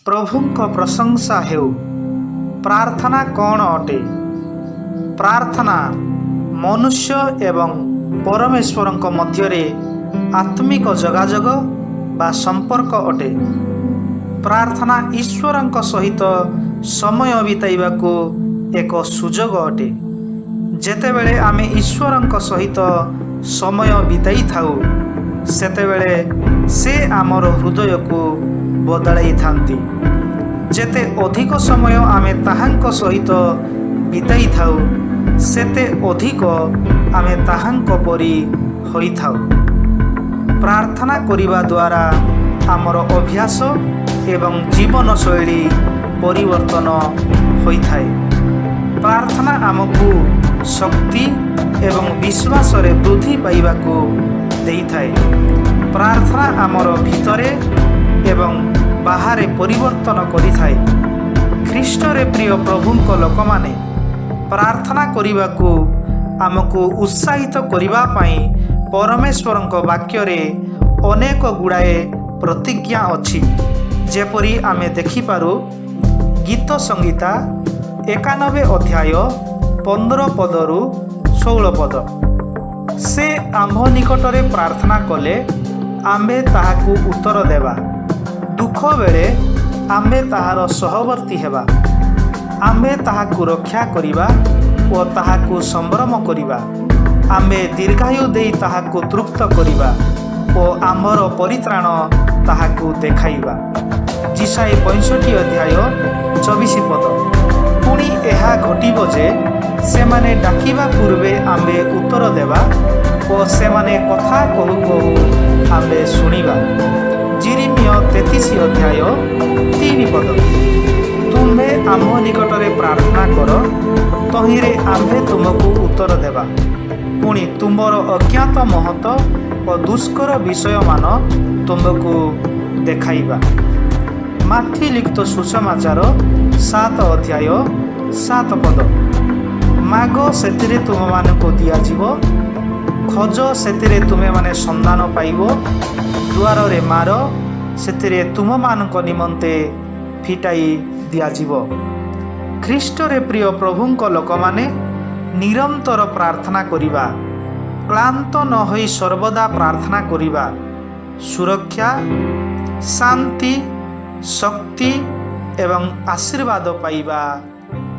प्रभुଙ୍କ प्रशंसा हेउ। प्रार्थना कौन अटे? प्रार्थना मनुष्य एवं परमेश्वरଙ୍କ ମଧ୍ୟରେ आत्मिक जोगाजोग बा संपर्क अटे। प्रार्थना ईश्वरଙ୍କ सहित समय बिताइबाकू एक सुजोग अटे। जेतेबेले आमे ईश्वरଙ୍କ सहित समय बिताई थाउ सेतेबेले से आमर हृदय को बदलाई थांती। जेते अधिक समय आमे ताहांक सहित बिताई थाउ सेते अधिक आमे ताहांक परी होई थाउ। प्रार्थना करिबा द्वारा आमर अभ्यास एवं जीवन शैली परिवर्तन होई थाए। प्रार्थना आमको शक्ति एवं विश्वास रे वृद्धि पाइबाको देई थाए। प्रार्थना आमर भितरे एवं बाहरे परिवर्तन करि थाए। ख्रीष्ट रे प्रिय प्रभुंक लोक माने प्रार्थना करिबाको आमको उत्साहित करिबा पई परमेश्वरଙ୍କ वाक्य रे अनेक गुड़ाए प्रतिज्ञा अछि। जेपरी आमे देखि पारू गीत संगीता 91 अध्याय 15 पदरु 16 पद। से आम्भ निकटरे प्रार्थना कले आम्भे ताहाकू उत्तर देवा। दुख बेले आम्भे ताहार सहवर्ती हेबा। आम्भे ताहाकू रक्षा करिबा ओ ताहाकू संभ्रम करिबा। आम्भे दीर्घायु देई ताहाकू तृप्त करिबा ओ आम्भर परित्राण ताहाकू देखाइबा। जिसाई 65 अध्याय 24 पद। पुणी एहा घटिब जे सेमाने डाकिबा पूर्वे आम्भे उत्तर देवा ओ सेमाने कथा कहू कहू आम्भे शुणिबा। जिरिमिय 33 अध्याय 3 पद। तुम्हे आम्भ निकटरे प्रार्थना कर तहिरे आम्भे तुमको उत्तर देवा। पुणी तुमर अज्ञात महत और दुष्कर विषय मान तुमको देखाइबा। माथि लिखित सुसमाचार 7 अध्याय 7 पद। माग सेतिरे तुम मानको दिया जीवो। खोज सेतिरे तुमे माने संधान पाइबो। दुआर रे मार सेतिरे तुम मानको निमंते फिटाई दिया जीवो। ख्रीष्ट रे प्रिय प्रभुंक लोक माने निरंतर प्रार्थना करिबा। क्लांत न होई सर्वदा प्रार्थना करिबा। सुरक्षा शांति शक्ति एवं आशीर्वाद पाइबा।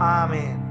आमेन।